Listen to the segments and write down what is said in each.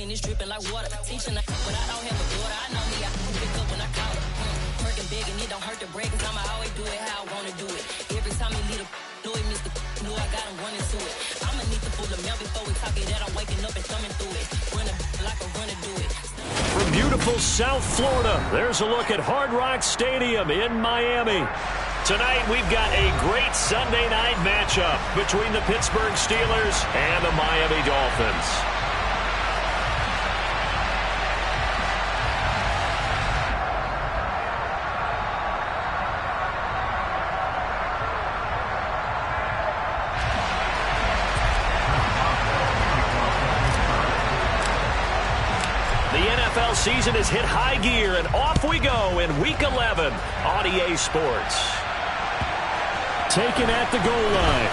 and it's dripping like water. Teaching her, but I don't have a daughter. I know me, I can pick up when I call her. Working big and it don't hurt to break, cause I'ma always do it how I wanna do it. Every time he lead a know it, Mr. Know I got him running to it. I'ma need to pull the mail before we talk it that I'm waking up and thumbing through it. Running like a runner do it. From beautiful South Florida, there's a look at Hard Rock Stadium in Miami. Tonight, we've got a great Sunday night matchup between the Pittsburgh Steelers and the Miami Dolphins. The NFL season has hit high gear, and off we go in Week 11 on EA Sports. Taken at the goal line.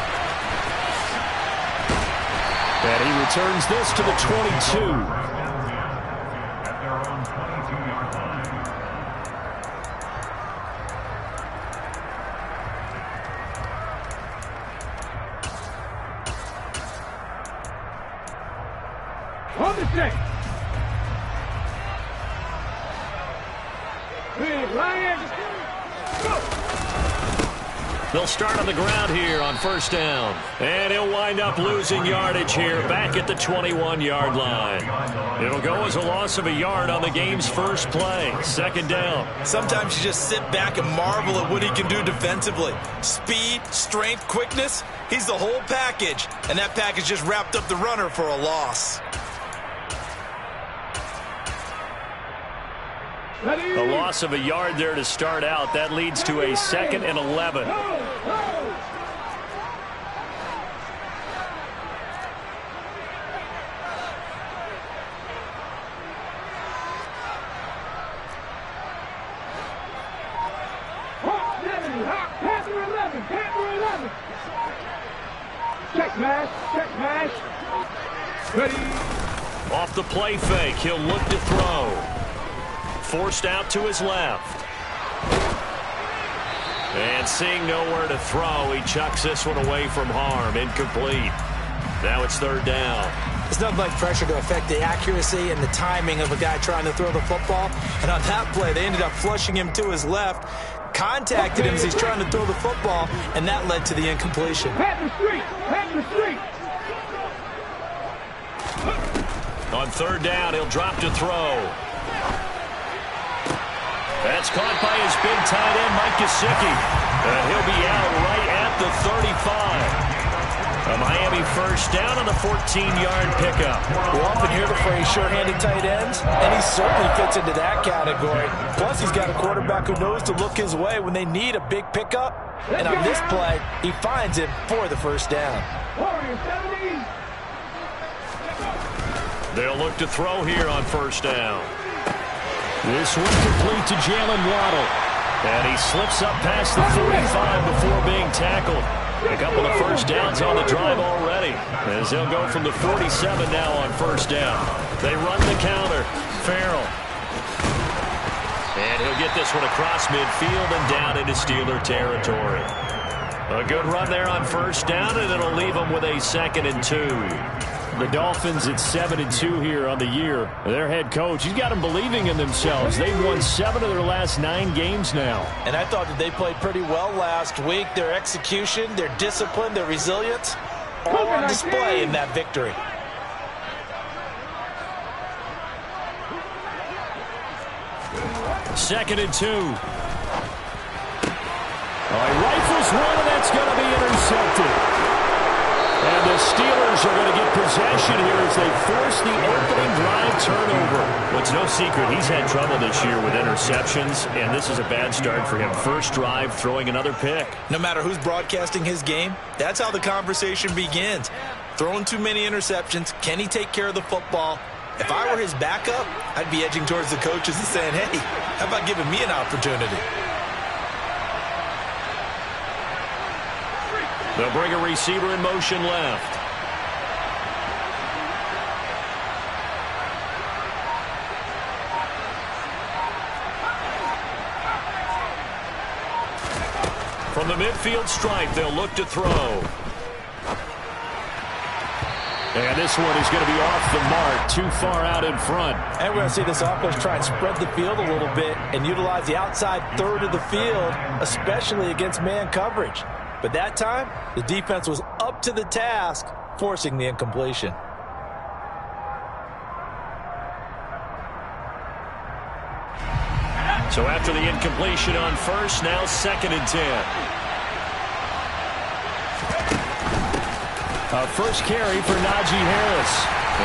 And he returns this to the 22. At their own 22-yard line. On the stick. Big Lions. Go. They'll start on the ground here on first down. And he'll wind up losing yardage here back at the 21-yard line. It'll go as a loss of a yard on the game's first play. Second down. Sometimes you just sit back and marvel at what he can do defensively. Speed, strength, quickness. He's the whole package. And that package just wrapped up the runner for a loss. A loss of a yard there to start out. That leads to a 2nd and 11. Check mash. Ready. Off the play fake, he'll look to throw. Forced out to his left. And seeing nowhere to throw, he chucks this one away from harm. Incomplete. Now it's third down. There's nothing like pressure to affect the accuracy and the timing of a guy trying to throw the football. And on that play, they ended up flushing him to his left, contacted him as he's trying to throw the football, and that led to the incompletion. Pat the street. On third down, he'll drop to throw. That's caught by his big tight end, Mike Gesicki. And he'll be out right at the 35. A Miami first down on the 14-yard pickup. We often hear the phrase sure-handed tight ends, and he certainly fits into that category. Plus, he's got a quarterback who knows to look his way when they need a big pickup. And on this play, he finds him for the first down. They'll look to throw here on first down. This one complete to Jalen Waddle. And he slips up past the 45 before being tackled. A couple of first downs on the drive already, as they'll go from the 47 now on first down. They run the counter. Farrell. And he'll get this one across midfield and down into Steeler territory. A good run there on first down, and it'll leave them with a 2nd and 2. The Dolphins at 7-2 here on the year. Their head coach, he's got them believing in themselves. They've won 7 of their last 9 games now. And I thought that they played pretty well last week. Their execution, their discipline, their resilience, all on display in that victory. Second and 2. Rifles one, and that's going to be intercepted. And the Steelers are going to get possession here as they force the opening drive turnover. Well, it's no secret he's had trouble this year with interceptions, and this is a bad start for him. First drive, throwing another pick. No matter who's broadcasting his game, that's how the conversation begins. Throwing too many interceptions, can he take care of the football? If I were his backup, I'd be edging towards the coaches and saying, hey, how about giving me an opportunity? They'll bring a receiver in motion left. From the midfield stripe, they'll look to throw. And this one is going to be off the mark, too far out in front. And we're going to see this offense try and spread the field a little bit and utilize the outside third of the field, especially against man coverage. But that time, the defense was up to the task, forcing the incompletion. So after the incompletion on first, now 2nd and 10. A first carry for Najee Harris.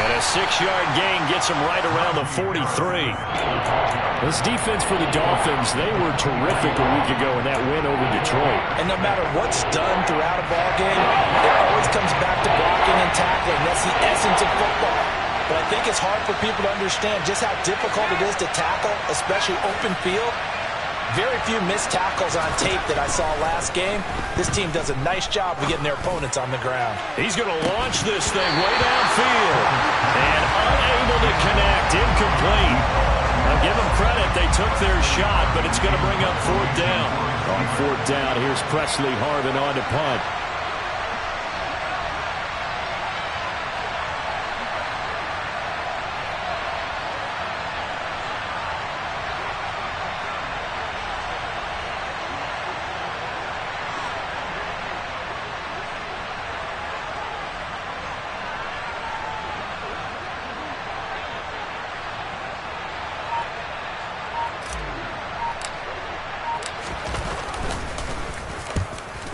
And a 6-yard gain gets him right around the 43. This defense for the Dolphins, they were terrific a week ago in that win over Detroit. And no matter what's done throughout a ball game, it always comes back to blocking and tackling. That's the essence of football. But I think it's hard for people to understand just how difficult it is to tackle, especially open field. Very few missed tackles on tape that I saw last game. This team does a nice job of getting their opponents on the ground. He's going to launch this thing way downfield. And unable to connect, incomplete. Now give them credit, they took their shot, but it's going to bring up 4th down. On 4th down, here's Presley Harvin on to punt.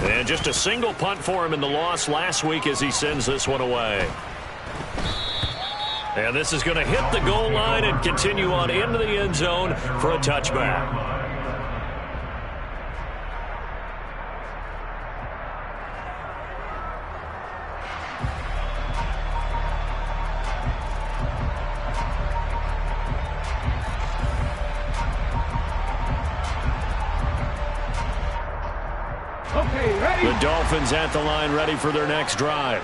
And just a single punt for him in the loss last week as he sends this one away. And this is going to hit the goal line and continue on into the end zone for a touchback. The Dolphins at the line ready for their next drive.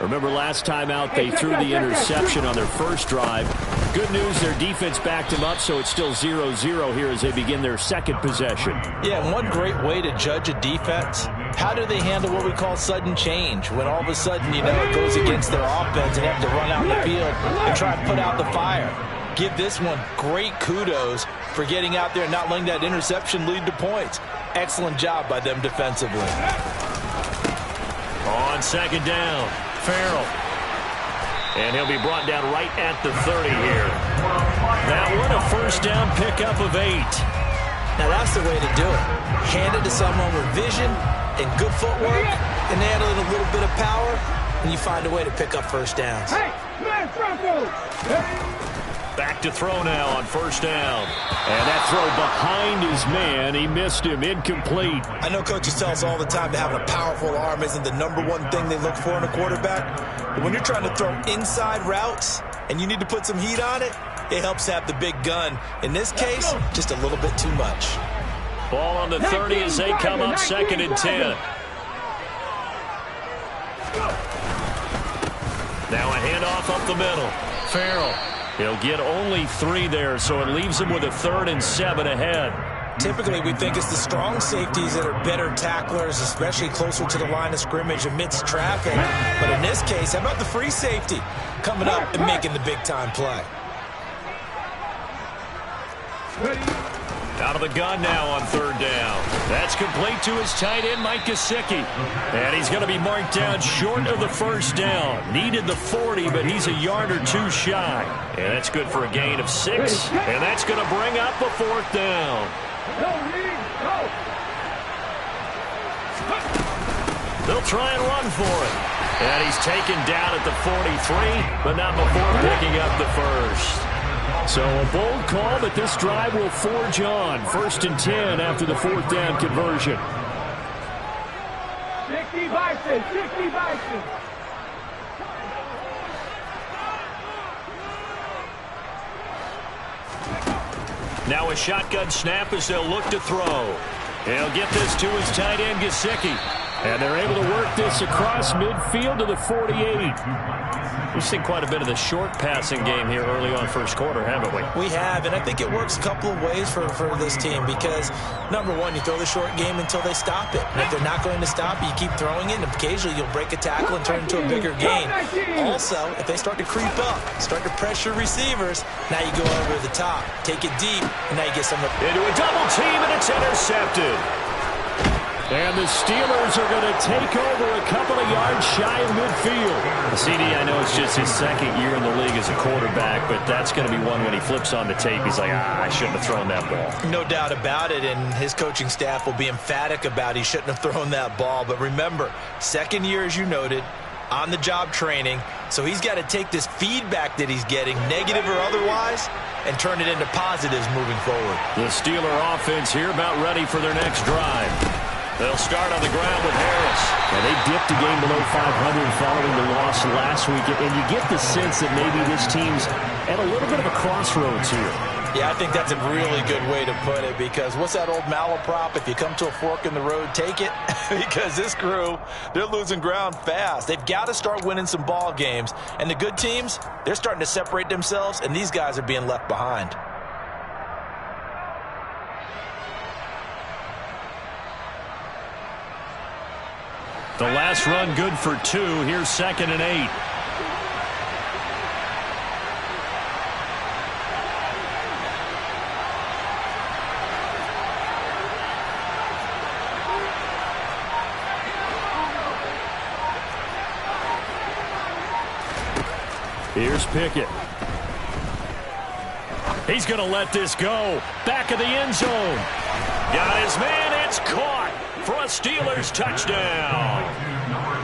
Remember last time out they threw the interception on their first drive. Good news, their defense backed him up, so it's still 0-0 here as they begin their second possession. Yeah, and one great way to judge a defense, how do they handle what we call sudden change? When all of a sudden, you know, it goes against their offense and they have to run out in the field and try and put out the fire. Give this one great kudos for getting out there and not letting that interception lead to points. Excellent job by them defensively. On 2nd down, Farrell. And he'll be brought down right at the 30 here. That one a first down pickup of 8. Now that's the way to do it. Hand it to someone with vision and good footwork, and add a little bit of power, and you find a way to pick up first downs. Hey, man, Franco! Back to throw now on 1st down. And that throw behind his man. He missed him. Incomplete. I know coaches tell us all the time that having a powerful arm isn't the #1 thing they look for in a quarterback. But when you're trying to throw inside routes and you need to put some heat on it, it helps have the big gun. In this case, just a little bit too much. Ball on the 30 as they come up 2nd and 10. Now a handoff up the middle. Farrell. He'll get only 3 there, so it leaves him with a 3rd and 7 ahead. Typically, we think it's the strong safeties that are better tacklers, especially closer to the line of scrimmage amidst traffic. But in this case, how about the free safety coming up and making the big-time play? Out of the gun now on 3rd down. That's complete to his tight end, Mike Gesicki. And he's going to be marked down short of the 1st down. Needed the 40, but he's a yard or 2 shy. And that's good for a gain of 6. And that's going to bring up a 4th down. They'll try and run for it. And he's taken down at the 43, but not before picking up the 1st. So a bold call, but this drive will forge on. 1st and 10 after the 4th down conversion. 60 Bison, 60 Bison. Now a shotgun snap as they'll look to throw. He'll get this to his tight end, Gesicki. And they're able to work this across midfield to the 48. We've seen quite a bit of the short passing game here early on first quarter, haven't we? We have, and I think it works a couple of ways for this team because, number one, you throw the short game until they stop it. And if they're not going to stop it, you keep throwing it, and occasionally you'll break a tackle and turn it into a bigger gain. Also, if they start to creep up, start to pressure receivers, now you go over the top, take it deep, and now you get some of into a double team, and it's intercepted. And the Steelers are going to take over a couple of yards shy of midfield. CD, I know it's just his second year in the league as a quarterback, but that's going to be one when he flips on the tape. He's like, I shouldn't have thrown that ball. No doubt about it, and his coaching staff will be emphatic about he shouldn't have thrown that ball. But remember, second year, as you noted, on-the-job training, so he's got to take this feedback that he's getting, negative or otherwise, and turn it into positives moving forward. The Steeler offense here about ready for their next drive. They'll start on the ground with Harris. And they dipped a game below 500 following the loss last week. And you get the sense that maybe this team's at a little bit of a crossroads here. Yeah, I think that's a really good way to put it because what's that old malaprop? If you come to a fork in the road, take it. Because this crew, they're losing ground fast. They've got to start winning some ball games. And the good teams, they're starting to separate themselves, and these guys are being left behind. The last run good for 2. Here's 2nd and 8. Here's Pickett. He's going to let this go. Back of the end zone. Got his man. It's caught for a Steelers touchdown.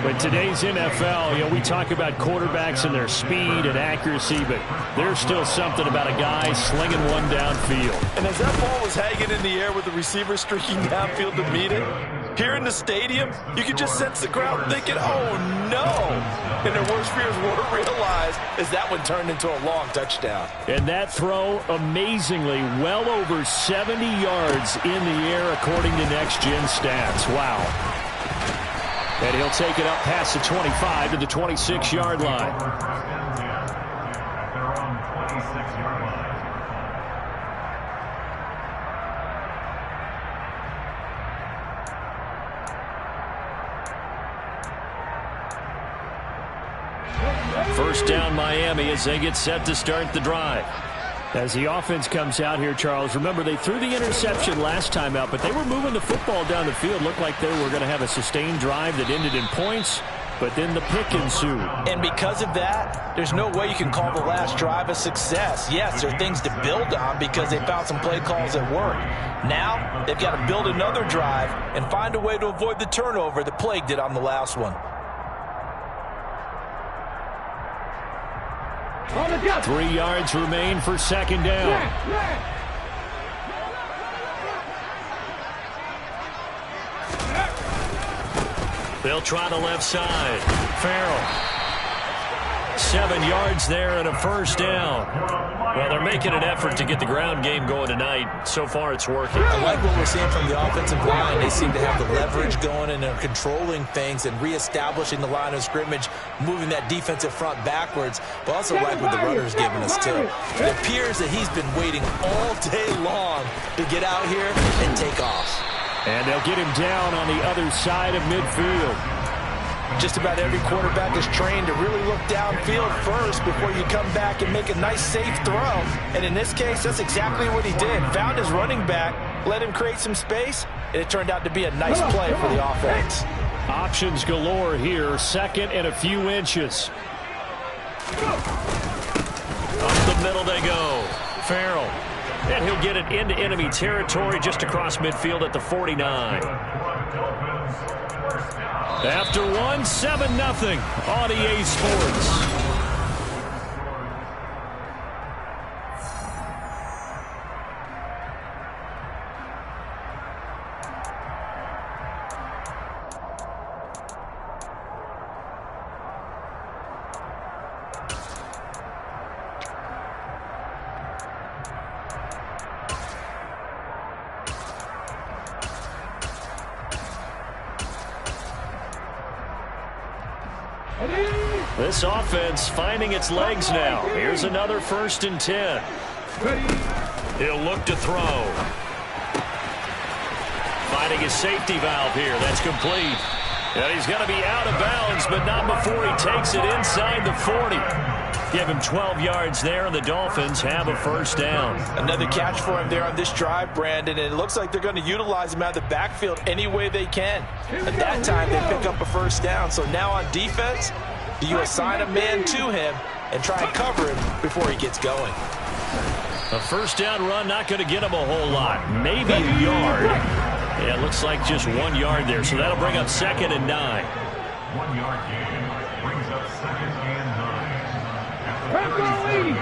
But today's NFL, we talk about quarterbacks and their speed and accuracy, but there's still something about a guy slinging one downfield. And as that ball was hanging in the air with the receiver streaking downfield to meet it, here in the stadium, you can just sense the crowd thinking, oh, no. And their worst fears were realized as that one turned into a long touchdown. And that throw, amazingly, well over 70 yards in the air according to next-gen stats. Wow. And he'll take it up past the 25 to the 26-yard line. They're on 26-yard line. First down, Miami, as they get set to start the drive. As the offense comes out here, Charles, remember they threw the interception last time out, but they were moving the football down the field. Looked like they were going to have a sustained drive that ended in points, but then the pick ensued. And because of that, there's no way you can call the last drive a success. Yes, there are things to build on because they found some play calls that work. Now, they've got to build another drive and find a way to avoid the turnover that plagued it on the last one. 3 yards remain for 2nd down. They'll try the left side. Farrell. 7 yards there and a first down. Well, they're making an effort to get the ground game going tonight. So far, it's working. I like what we're seeing from the offensive line. They seem to have the leverage going and they're controlling things and reestablishing the line of scrimmage, moving that defensive front backwards, but also like what the runner's giving us, too. It appears that he's been waiting all day long to get out here and take off. And they'll get him down on the other side of midfield. Just about every quarterback is trained to really look downfield first before you come back and make a nice, safe throw. And in this case, that's exactly what he did. Found his running back, let him create some space, and it turned out to be a nice play for the offense. Options galore here. 2nd and a few inches. Up the middle they go. Farrell. And he'll get it into enemy territory just across midfield at the 49. After 1, 7-0 on EA Sports. This offense finding its legs now. Here's another 1st and 10. He'll look to throw. Finding his safety valve here. That's complete. And he's going to be out of bounds, but not before he takes it inside the 40. Give him 12 yards there, and the Dolphins have a 1st down. Another catch for him there on this drive, Brandon, and it looks like they're going to utilize him out of the backfield any way they can. At that time, they pick up a 1st down. So now on defense, do you assign a man to him and try and cover him before he gets going? A 1st down run, not going to get him a whole lot. Maybe a yard. Yeah, it looks like just 1 yard there, so that'll bring up 2nd and 9. 1 yard gain brings up 2nd and 9. Let's go, Lee.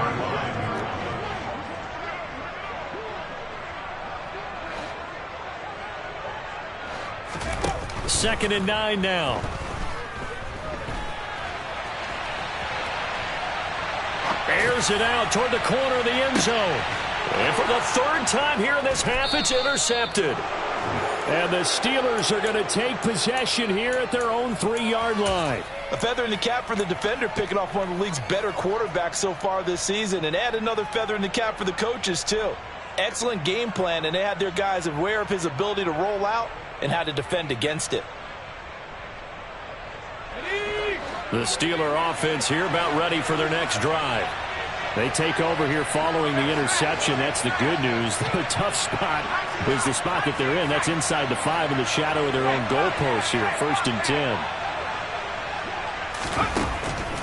2nd and 9 now. Airs it out toward the corner of the end zone. And for the 3rd time here in this half, it's intercepted. And the Steelers are going to take possession here at their own 3-yard line. A feather in the cap for the defender, picking off one of the league's better quarterbacks so far this season. And add another feather in the cap for the coaches, too. Excellent game plan, and they had their guys aware of his ability to roll out and how to defend against it. The Steeler offense here about ready for their next drive. They take over here following the interception. That's the good news. The tough spot is the spot that they're in. That's inside the 5 in the shadow of their own goalpost here. 1st and 10.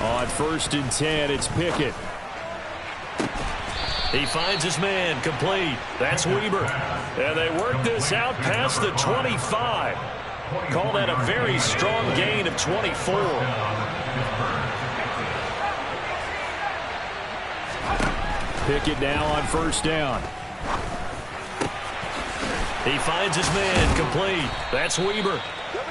On 1st and 10, it's Pickett. He finds his man, complete. That's Weber. And they work this out past the 25. Call that a very strong gain of 24. Pickett now on 1st down. He finds his man, complete. That's Weber.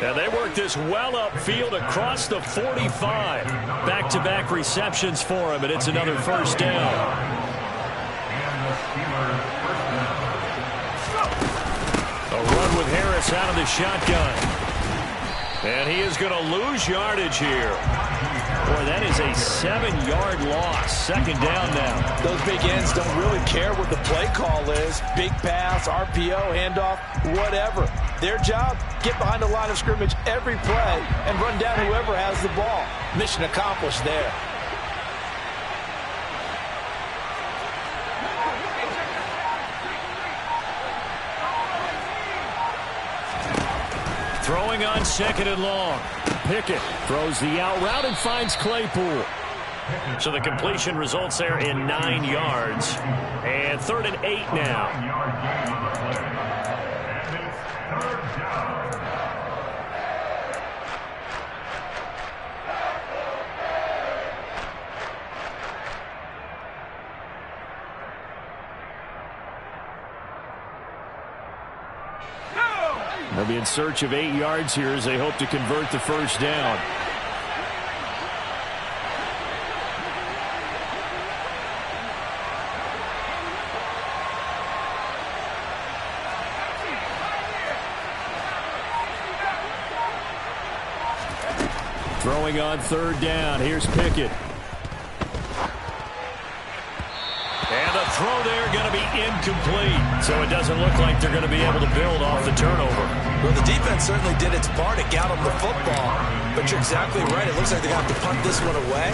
And they work this well upfield across the 45. Back-to-back receptions for him, and it's another 1st down. A run with Harris out of the shotgun. And he is going to lose yardage here. Boy, that is a 7-yard loss. 2nd down now. Those big ends don't really care what the play call is. Big pass, RPO, handoff, whatever. Their job, get behind the line of scrimmage every play and run down whoever has the ball. Mission accomplished there. Throwing on 2nd and long. Pickett throws the out route and finds Claypool. So the completion results there in 9 yards. And 3rd and 8 now. They'll be in search of 8 yards here as they hope to convert the 1st down. Throwing on 3rd down. Here's Pickett. And the throw there going to be incomplete. So it doesn't look like they're going to be able to build off the turnover. Well, the defense certainly did its part to get them the football. But you're exactly right. It looks like they're going to have to punt this one away.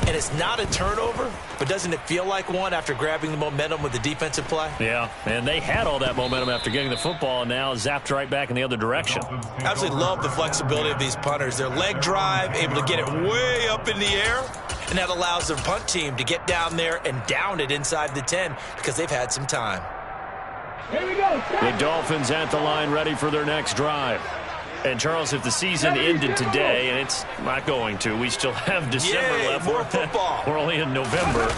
And it's not a turnover, but doesn't it feel like one after grabbing the momentum with the defensive play? Yeah, and they had all that momentum after getting the football and now zapped right back in the other direction. Absolutely love the flexibility of these punters. Their leg drive, able to get it way up in the air, and that allows their punt team to get down there and down it inside the 10 because they've had some time. Here we go. The Dolphins at the line ready for their next drive. And, Charles, if the season ended today, and it's not going to, we still have December left. More football. We're only in November.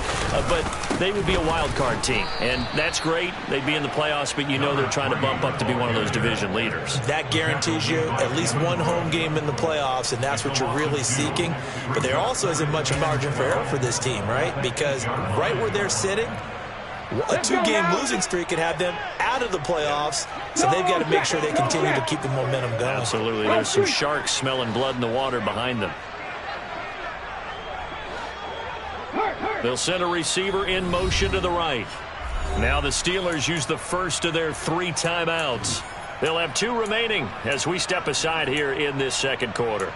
But they would be a wild card team. And that's great. They'd be in the playoffs, but you know they're trying to bump up to be one of those division leaders. That guarantees you at least one home game in the playoffs, and that's what you're really seeking. But there also isn't much margin for error for this team, right? Because right where they're sitting, a 2-game losing streak could have them out of the playoffs, so they've got to make sure they continue to keep the momentum going. Absolutely. There's some sharks smelling blood in the water behind them. They'll send a receiver in motion to the right. Now the Steelers use the first of their 3 timeouts. They'll have 2 remaining as we step aside here in this second quarter.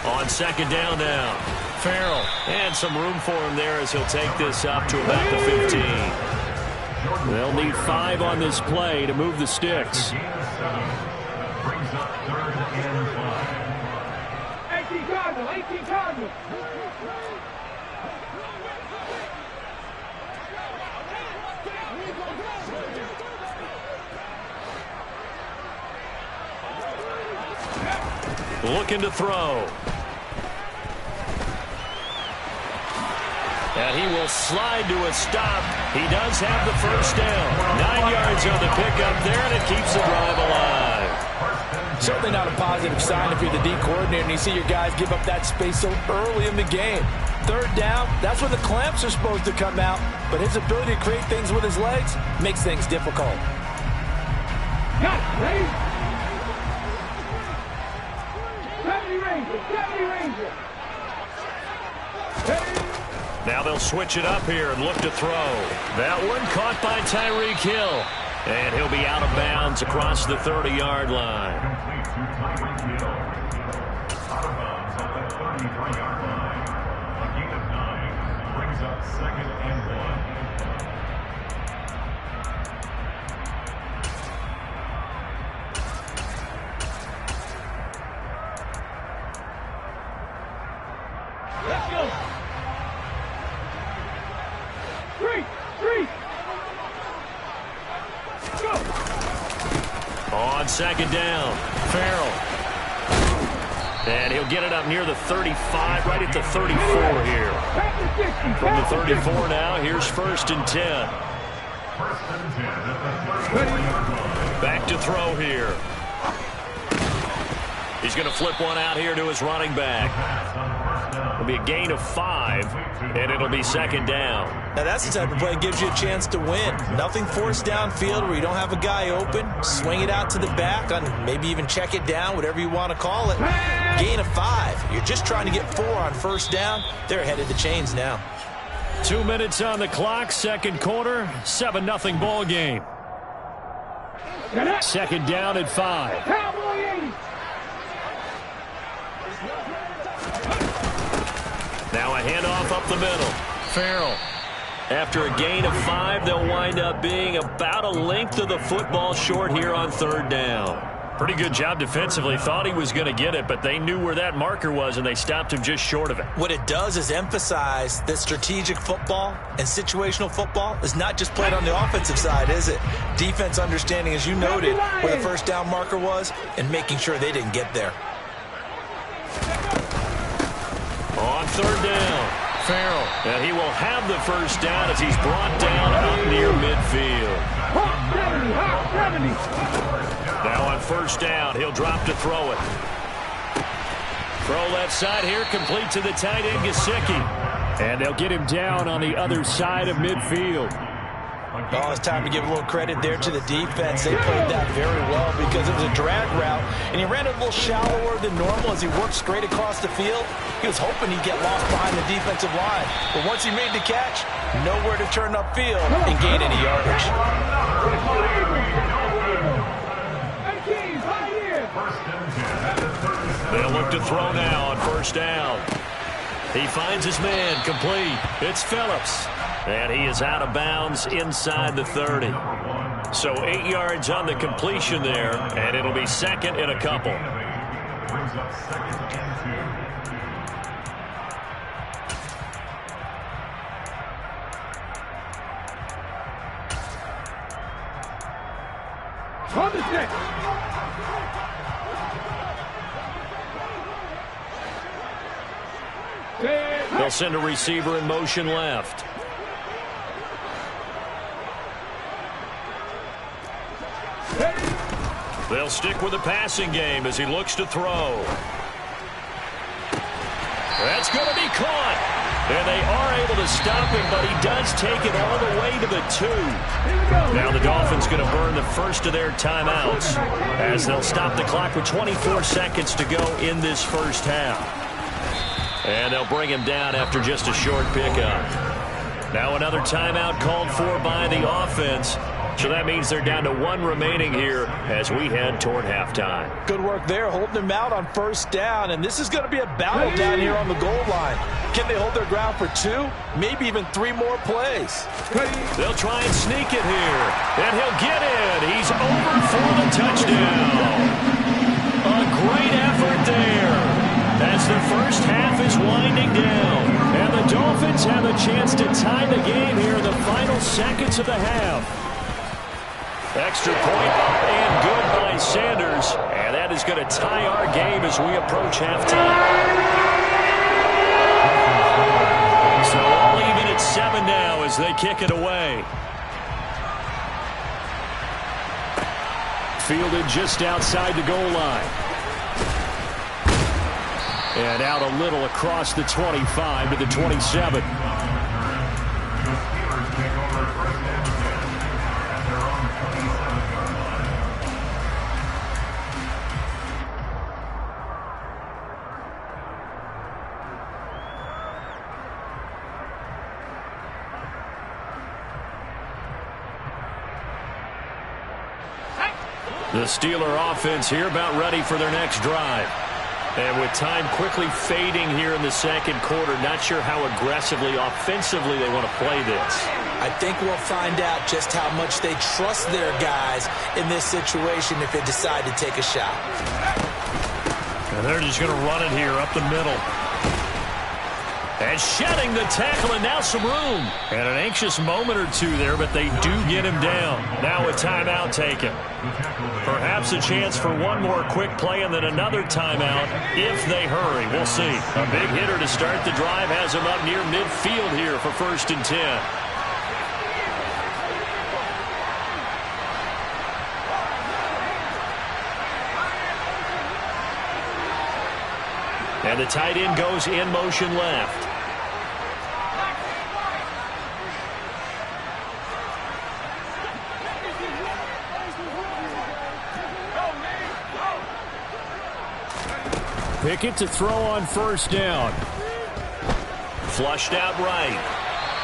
On second down now, Farrell. And some room for him there as he'll take this up to about the 15. They'll need 5 on this play to move the sticks. Brings up 3rd and 5. 18 Cardinals, 18 Cardinals. Looking to throw. And he will slide to a stop. He does have the first down. 9 yards on the pickup there, and it keeps the drive alive. Certainly not a positive sign if you're the D coordinator and you see your guys give up that space so early in the game. 3rd down, that's when the clamps are supposed to come out. But his ability to create things with his legs makes things difficult. Got it, ready? 70 Ranger, 70 Ranger. Now they'll switch it up here and look to throw. That one caught by Tyreek Hill. And he'll be out of bounds across the 30-yard line. Complete to Tyreek Hill. Out of bounds at the 33-yard line. A gain of 9 brings up 2nd and 1. Let's go. 3, 3. Go. On second down, Farrell. And he'll get it up near the 35, right at the 34 here. From the 34 now, here's 1st and 10. 1st and 10 at the 33-yard line. Back to throw here. He's going to flip one out here to his running back. It'll be a gain of 5, and it'll be 2nd down. Now that's the type of play that gives you a chance to win. Nothing forced downfield where you don't have a guy open. Swing it out to the back, on maybe even check it down, whatever you want to call it. Gain of 5. You're just trying to get 4 on 1st down. They're ahead of the chains now. 2 minutes on the clock, second quarter, 7-0 ball game. 2nd down at 5. Cowboy 80. Now a handoff up the middle. Farrell. After a gain of 5, they'll wind up being about a length of the football short here on 3rd down. Pretty good job defensively. Thought he was going to get it, but they knew where that marker was, and they stopped him just short of it. What it does is emphasize that strategic football and situational football is not just played on the offensive side, is it? Defense understanding, as you noted, where the 1st down marker was and making sure they didn't get there. On 3rd down, Farrell. And he will have the 1st down as he's brought down up near midfield. Hot 70. Now on 1st down, he'll drop to throw it. Throw left side here, complete to the tight end, Gesicki. And they'll get him down on the other side of midfield. Oh, it's time to give a little credit there to the defense. They played that very well because it was a drag route, and he ran it a little shallower than normal as he worked straight across the field. He was hoping he'd get lost behind the defensive line. But once he made the catch, nowhere to turn upfield and gain any yardage. They'll look to throw now on 1st down. He finds his man, complete. It's Phillips. And he is out of bounds inside the 30. So 8 yards on the completion there, and it'll be 2nd and a couple. Brings up 2nd and 2. On the stick. They'll send a receiver in motion left. They'll stick with the passing game as he looks to throw. That's going to be caught. And they are able to stop him, but he does take it all the way to the 2. Now the Dolphins going to burn the first of their timeouts as they'll stop the clock with 24 seconds to go in this first half. And they'll bring him down after just a short pickup. Now another timeout called for by the offense. So that means they're down to 1 remaining here as we head toward halftime. Good work there, holding him out on first down. And this is going to be a battle down here on the goal line. Can they hold their ground for 2, maybe even 3 more plays? They'll try and sneak it here. And he'll get in. He's over for the touchdown. A great effort there as the first half is winding down. And the Dolphins have a chance to tie the game here in the final seconds of the half. Extra point up and good by Sanders. And that is going to tie our game as we approach halftime. So all even at 7 now as they kick it away. Fielded just outside the goal line. And out a little across the 25 to the 27. The Steeler offense here about ready for their next drive. And with time quickly fading here in the second quarter, not sure how aggressively, offensively they want to play this. I think we'll find out just how much they trust their guys in this situation if they decide to take a shot. And they're just going to run it here up the middle. And shedding the tackle, and now some room. And an anxious moment or 2 there, but they do get him down. Now a timeout taken. Perhaps a chance for one more quick play and then another timeout if they hurry. We'll see. A big hitter to start the drive has him up near midfield here for 1st and 10. And the tight end goes in motion left. Pickett to throw on first down. Flushed out right.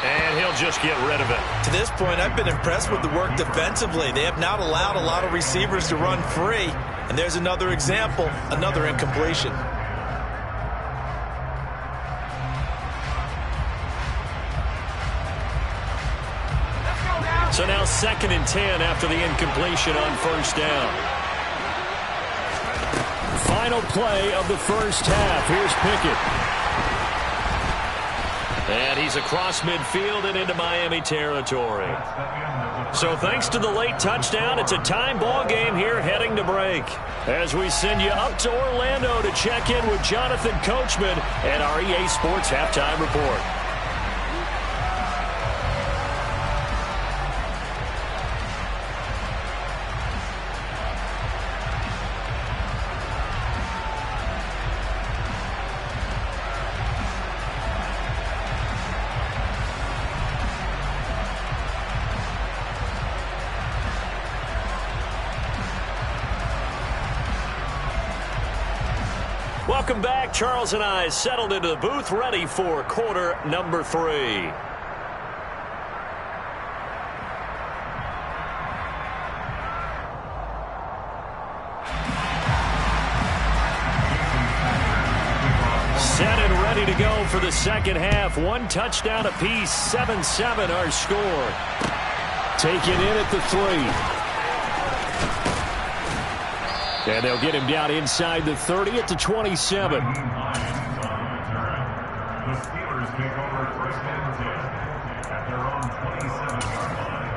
And he'll just get rid of it. To this point, I've been impressed with the work defensively. They have not allowed a lot of receivers to run free. And there's another example, another incompletion. So now 2nd and 10 after the incompletion on first down. Final play of the first half. Here's Pickett. And he's across midfield and into Miami territory. So thanks to the late touchdown, it's a time ball game here heading to break. As we send you up to Orlando to check in with Jonathan Coachman and our EA Sports Halftime Report. Welcome back. Charles and I settled into the booth, ready for quarter number 3. Set and ready to go for the second half. 1 touchdown apiece, 7-7 our score. Taken in at the 3. And they'll get him down inside the 30 at the 27. The Steelers take over 1st and 10 at their own 27-yard line.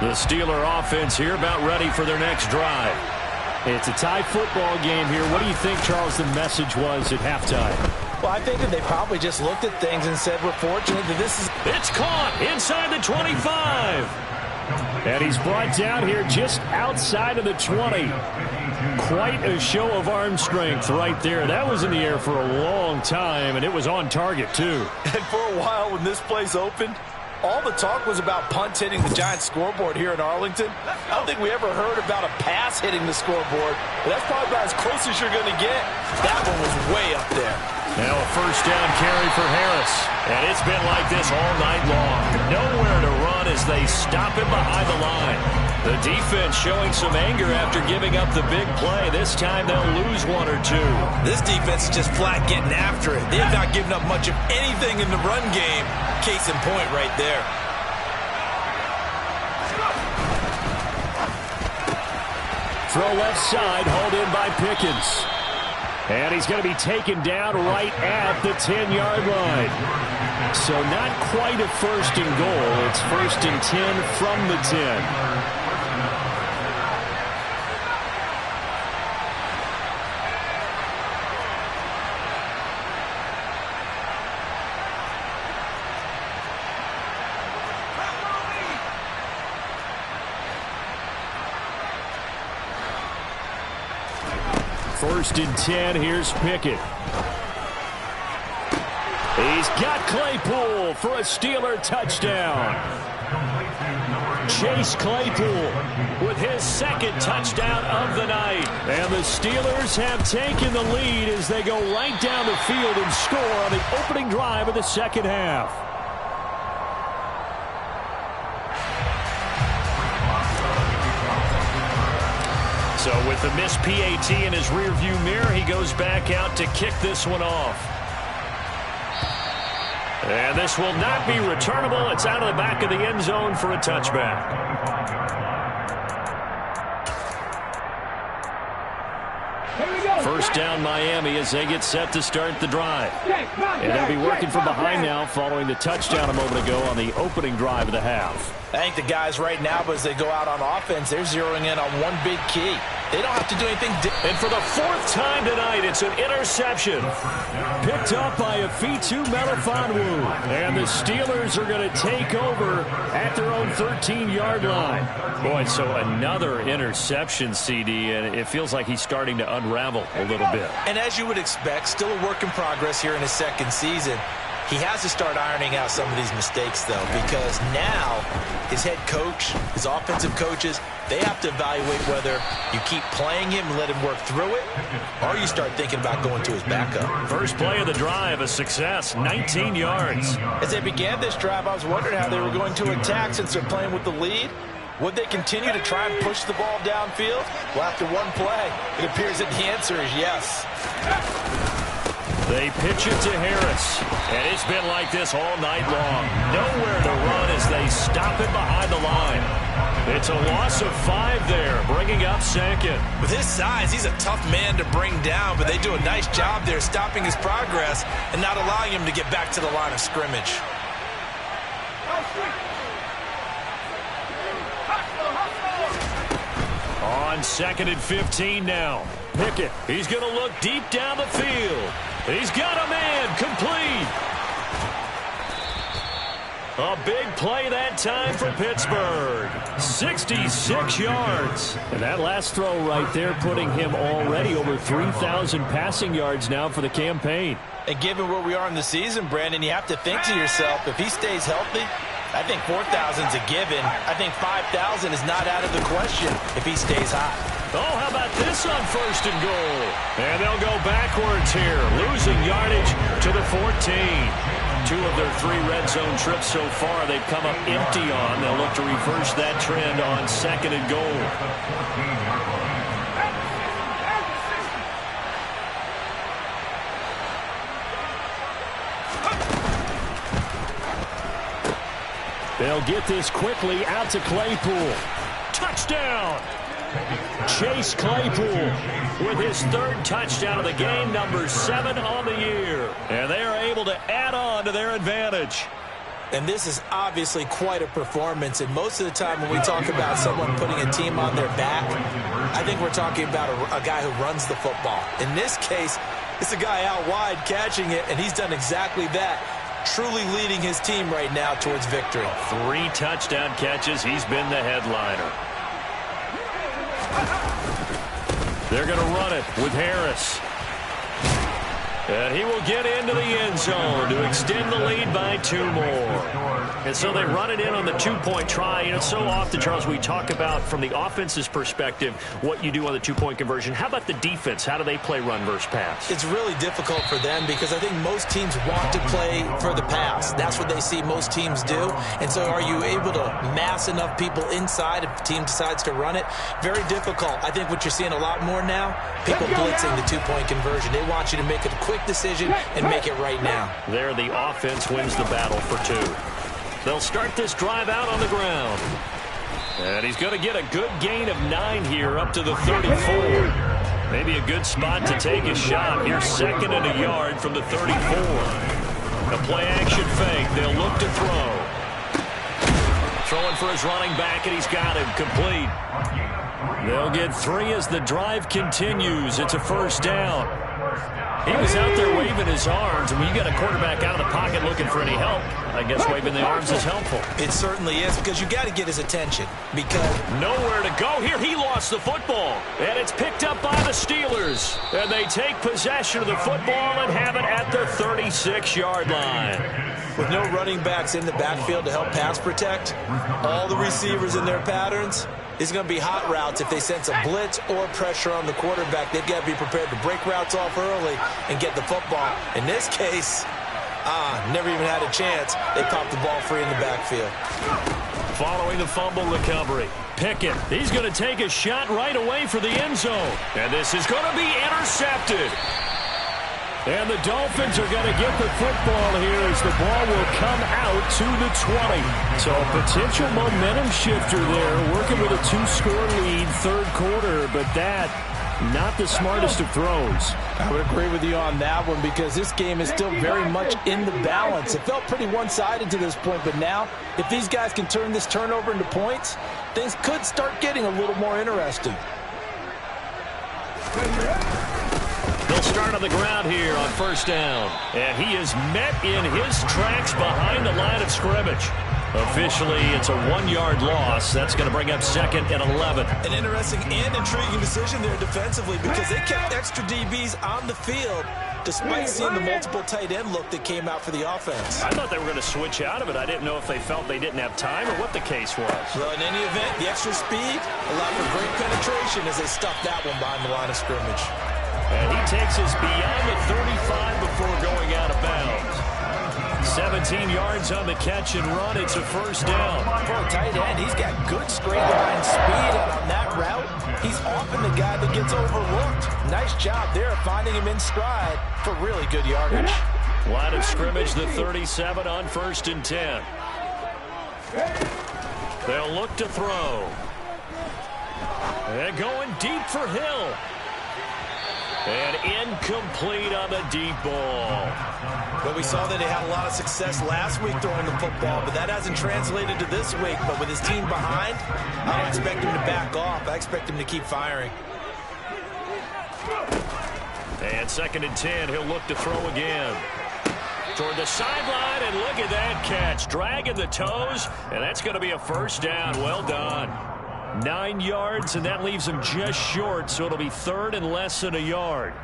The Steeler offense here about ready for their next drive. It's a tie football game here. What do you think, Charles, the message was at halftime? Well, I think that they probably just looked at things and said, we're fortunate that this is... It's caught inside the 25. And he's brought down here just outside of the 20. Quite a show of arm strength right there. That was in the air for a long time, and it was on target, too. And for a while when this place opened, all the talk was about punts hitting the Giants scoreboard here in Arlington. I don't think we ever heard about a pass hitting the scoreboard, but that's probably about as close as you're going to get. That one was way up there. Now a first down carry for Harris. And it's been like this all night long. Nowhere to run as they stop him behind the line. The defense showing some anger after giving up the big play. This time they'll lose one or two. This defense is just flat getting after it. They have not given up much of anything in the run game. Case in point right there. Throw left side, hauled in by Pickens. And he's going to be taken down right at the 10-yard line. So not quite a first and goal. It's first and 10 from the 10. First and 10, here's Pickett. He's got Claypool for a Steeler touchdown. Chase Claypool with his second touchdown of the night. And the Steelers have taken the lead as they go right down the field and score on the opening drive of the second half. So with the missed PAT in his rearview mirror, he goes back out to kick this one off. And this will not be returnable. It's out of the back of the end zone for a touchback. First down Miami as they get set to start the drive. And they'll be working from behind now following the touchdown a moment ago on the opening drive of the half. I think the guys right now, as they go out on offense, they're zeroing in on one big key. They don't have to do anything different. And for the fourth time tonight, it's an interception. Picked up by Afitu Melifonwu. And the Steelers are going to take over at their own 13-yard line. Boy, so another interception, CD, and it feels like he's starting to unravel a little bit. And as you would expect, still a work in progress here in his second season. He has to start ironing out some of these mistakes, though, because now his head coach, his offensive coaches, they have to evaluate whether you keep playing him and let him work through it, or you start thinking about going to his backup. First play of the drive, a success, 19 yards. As they began this drive, I was wondering how they were going to attack since they're playing with the lead. Would they continue to try and push the ball downfield? Well, after one play, it appears that the answer is yes. They pitch it to Harris, and it's been like this all night long. Nowhere to run as they stop it behind the line. It's a loss of 5 there, bringing up second. With his size, he's a tough man to bring down, but they do a nice job there stopping his progress and not allowing him to get back to the line of scrimmage. On second and 15 now. Pickett, he's going to look deep down the field. He's got a man, complete. A big play that time for Pittsburgh. 66 yards. And that last throw right there putting him already over 3,000 passing yards now for the campaign. And given where we are in the season, Brandon, you have to think to yourself, if he stays healthy, I think 4,000's a given. I think 5,000 is not out of the question if he stays hot. Oh, how about this on first and goal? And they'll go backwards here, losing yardage to the 14. 2 of their 3 red zone trips so far they've come up empty on. They'll look to reverse that trend on second and goal. They'll get this quickly out to Claypool. Touchdown! Chase Claypool with his 3rd touchdown of the game, number 7 on the year. And they are able to add on to their advantage. And this is obviously quite a performance. And most of the time when we talk about someone putting a team on their back, I think we're talking about a guy who runs the football. In this case, it's a guy out wide catching it, and he's done exactly that. truly leading his team right now towards victory. 3 touchdown catches. He's been the headliner. They're going to run it with Harris. And he will get into the end zone to extend the lead by 2 more. And so they run it in on the 2-point try. You know, so often, Charles, we talk about from the offense's perspective what you do on the 2-point conversion. How about the defense? How do they play run versus pass? It's really difficult for them because I think most teams want to play for the pass. That's what they see most teams do. And so are you able to mass enough people inside if the team decides to run it? Very difficult. I think what you're seeing a lot more now, people blitzing the 2-point conversion. They want you to make a quick decision and make it right now. There, the offense wins the battle for 2. They'll start this drive out on the ground. And he's going to get a good gain of 9 here up to the 34. Maybe a good spot to take a shot. Here's 2nd and a yard from the 34. A play-action fake. They'll look to throw. Throwing for his running back, and he's got him complete. They'll get 3 as the drive continues. It's a first down. He was out there waving his arms, and when you got a quarterback out of the pocket looking for any help, I guess waving the arms is helpful. It certainly is, because you got to get his attention. Because nowhere to go here. He lost the football, and it's picked up by the Steelers. And they take possession of the football and have it at the 36-yard line. With no running backs in the backfield to help pass protect, all the receivers in their patterns, it's going to be hot routes if they sense a blitz or pressure on the quarterback. They've got to be prepared to break routes off early and get the football. In this case, never even had a chance. They popped the ball free in the backfield. Following the fumble recovery, Pickett, he's going to take a shot right away for the end zone. And this is going to be intercepted. And the Dolphins are going to get the football here as the ball will come out to the 20. So a potential momentum shifter there, working with a 2-score lead, 3rd quarter, but that, not the smartest of throws. I would agree with you on that one because this game is still very much in the balance. It felt pretty one-sided to this point, but now, if these guys can turn this turnover into points, things could start getting a little more interesting. They'll start on the ground here on first down. And he is met in his tracks behind the line of scrimmage. Officially, it's a 1-yard loss. That's going to bring up 2nd and 11. An interesting and intriguing decision there defensively because they kept extra DBs on the field despite seeing the multiple tight end look that came out for the offense. I thought they were going to switch out of it. I didn't know if they felt they didn't have time or what the case was. Well, in any event, the extra speed allowed for great penetration as they stuffed that one behind the line of scrimmage. And he takes us beyond the 35 before going out of bounds. 17 yards on the catch and run. It's a first down. For a tight end, he's got good straight line speed, and on that route, he's often the guy that gets overlooked. Nice job there finding him in stride for really good yardage. Line of scrimmage, the 37 on 1st and 10. They'll look to throw. And going deep for Hill. And incomplete on the deep ball. But we saw that he had a lot of success last week throwing the football, but that hasn't translated to this week. But with his team behind, I don't expect him to back off. I expect him to keep firing. And 2nd and 10, he'll look to throw again. Toward the sideline, and look at that catch. Dragging the toes, and that's going to be a first down. Well done. 9 yards, and that leaves him just short, so it'll be 3rd and less than a yard.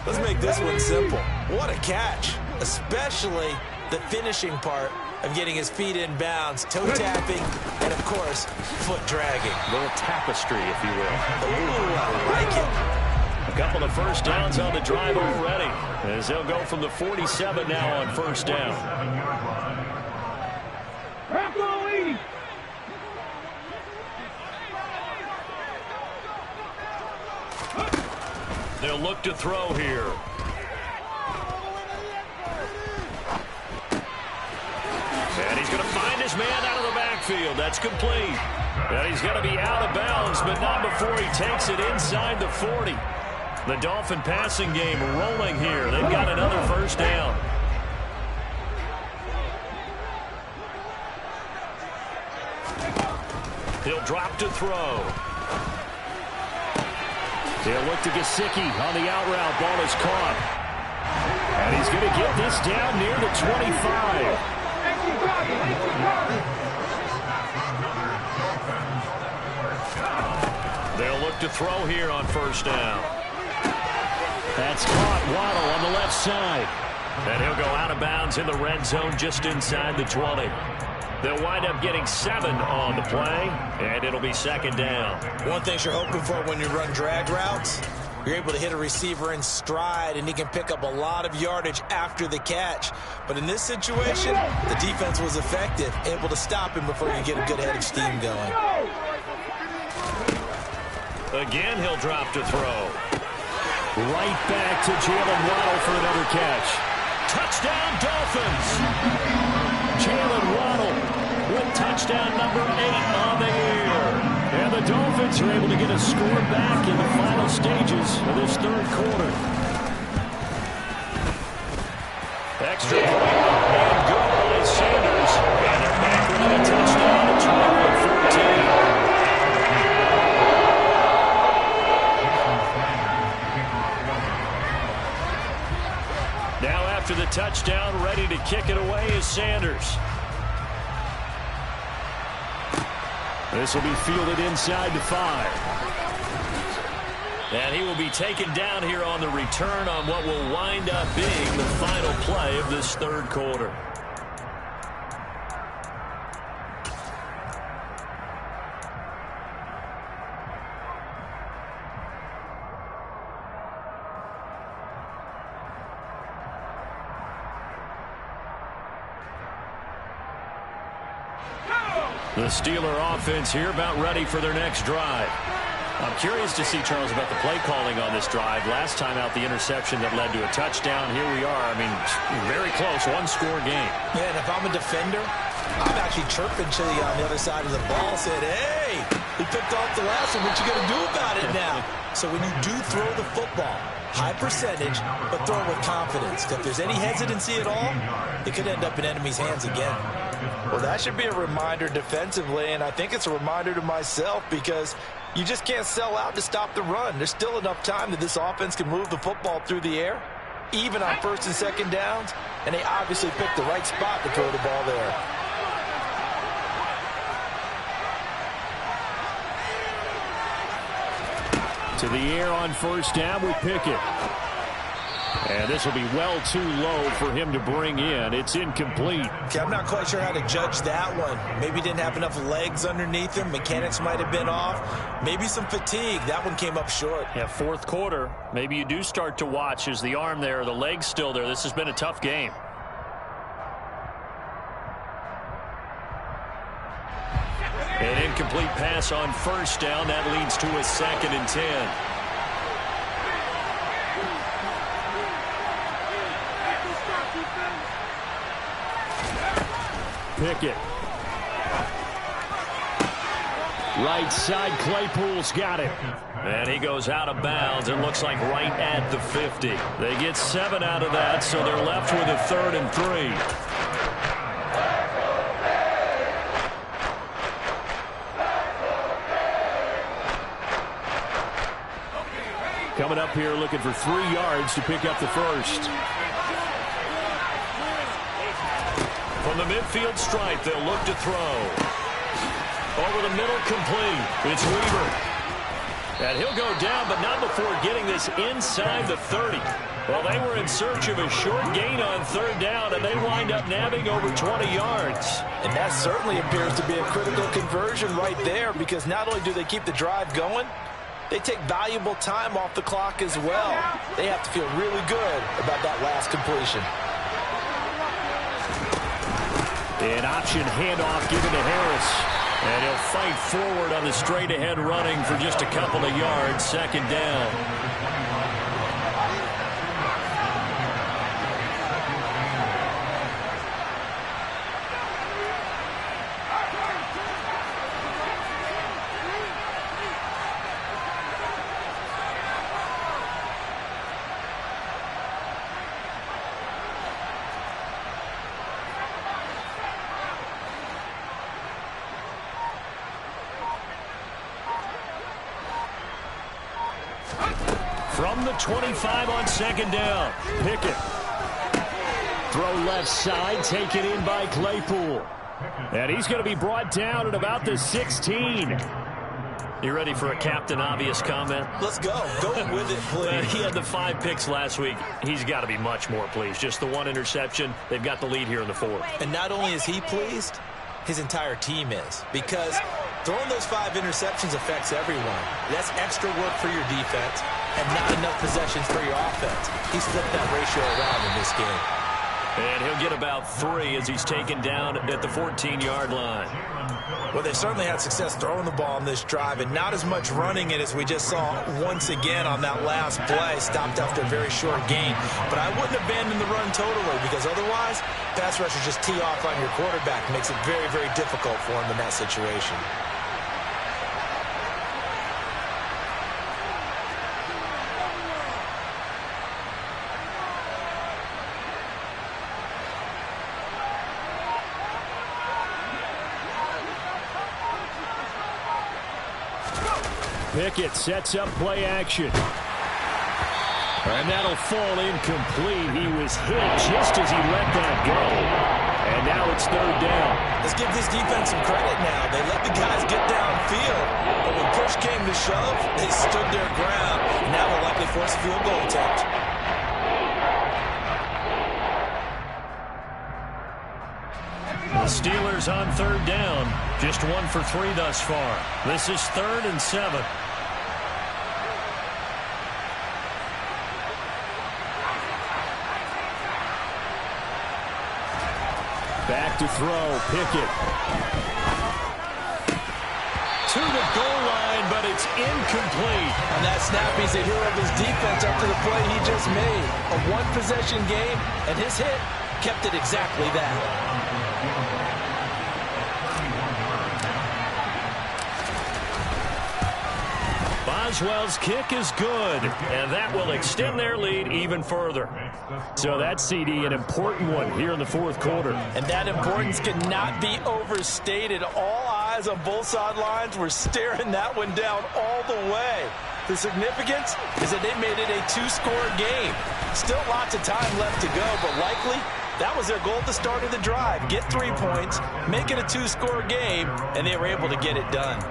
Let's make this one simple. What a catch, especially the finishing part of getting his feet in bounds, toe tapping, and, of course, foot dragging. A little tapestry, if you will. Ooh, I like it. A couple of first downs on the drive already, as they'll go from the 47 now on first down. They'll look to throw here. And he's going to find his man out of the backfield. That's complete. And he's going to be out of bounds, but not before he takes it inside the 40. The Dolphin passing game rolling here. They've got another first down. He'll drop to throw. He'll look to Gesicki on the out route. Ball is caught. And he's going to get this down near the 25. They'll look to throw here on first down. That's caught. Waddle on the left side. And he'll go out of bounds in the red zone just inside the 20. They'll wind up getting 7 on the play, and it'll be second down. One thing you're hoping for when you run drag routes, you're able to hit a receiver in stride, and he can pick up a lot of yardage after the catch. But in this situation, the defense was effective, able to stop him before you get a good head of steam going. Again, he'll drop to throw. Right back to Jalen Waddle for another catch. Touchdown, Dolphins! Jalen Waddle with touchdown number 8 on the year. And the Dolphins are able to get a score back in the final stages of this third quarter. Extra point and good by Sanders. And they're back with a touchdown. It's 21-14. Now after the touchdown, ready to kick it away is Sanders. This will be fielded inside the 5. And he will be taken down here on the return on what will wind up being the final play of this third quarter. The Steeler offense here about ready for their next drive. I'm curious to see, Charles, about the play calling on this drive. Last time out, the interception that led to a touchdown. Here we are. I mean, very close, one-score game. Yeah, and if I'm a defender, I'm actually chirping to you on the other side of the ball, saying, hey, we picked off the last one. What you going to do about it now? So when you do throw the football, high percentage, but throw it with confidence. If there's any hesitancy at all, it could end up in enemy's hands again. Well, that should be a reminder defensively, and I think it's a reminder to myself because you just can't sell out to stop the run. There's still enough time that this offense can move the football through the air, even on first and second downs, and they obviously picked the right spot to throw the ball there. To the air on first down with Pickett. And this will be well too low for him to bring in. It's incomplete. Okay, I'm not quite sure how to judge that one. Maybe didn't have enough legs underneath him. Mechanics might have been off. Maybe some fatigue. That one came up short. Yeah, fourth quarter. Maybe you do start to watch. Is the arm there, the leg's still there? This has been a tough game. An incomplete pass on first down. That leads to a 2nd and 10. Pickett. Right side, Claypool's got it. And he goes out of bounds. It looks like right at the 50. They get 7 out of that, so they're left with a 3rd and 3. Coming up here looking for 3 yards to pick up the first. From the midfield stripe, they'll look to throw. Over the middle, complete. It's Weaver. And he'll go down, but not before getting this inside the 30. Well, they were in search of a short gain on 3rd down, and they wind up nabbing over 20 yards. And that certainly appears to be a critical conversion right there because not only do they keep the drive going, they take valuable time off the clock as well. They have to feel really good about that last completion. An option handoff given to Harris. And he'll fight forward on the straight-ahead running for just a couple of yards, 2nd down. From the 25 on second down. Pickett. Throw left side, taken in by Claypool. And he's going to be brought down at about the 16. You ready for a Captain Obvious comment? Let's go. Go with it, please. He had the 5 picks last week. He's got to be much more pleased. Just the 1 interception. They've got the lead here in the 4th. And not only is he pleased, his entire team is. Because throwing those 5 interceptions affects everyone. That's extra work for your defense and not enough possessions for your offense. He's flipped that ratio around in this game. And he'll get about 3 as he's taken down at the 14-yard line. Well, they certainly had success throwing the ball on this drive and not as much running it as we just saw once again on that last play. Stopped after a very short gain. But I wouldn't abandon the run totally because otherwise, pass rushers just tee off on your quarterback. Makes it very, very difficult for him in that situation. Pickett sets up play action. And that'll fall incomplete. He was hit just as he let that go. And now it's 3rd down. Let's give this defense some credit now. They let the guys get downfield. But when push came to shove, they stood their ground. Now they'll likely force a field goal attempt. The Steelers on 3rd down. Just 1 for 3 thus far. This is 3rd and 7. Back to throw. Pickett. To the goal line, but it's incomplete. On that snap, he's a hero of his defense after the play he just made. A 1-possession game, and his hit kept it exactly that. Boswell's kick is good, and that will extend their lead even further. So that CD, an important one here in the 4th quarter. And that importance cannot be overstated. All eyes on both sidelines were staring that one down all the way. The significance is that they made it a 2-score game. Still lots of time left to go, but likely that was their goal at the start of the drive. Get 3 points, make it a 2-score game, and they were able to get it done.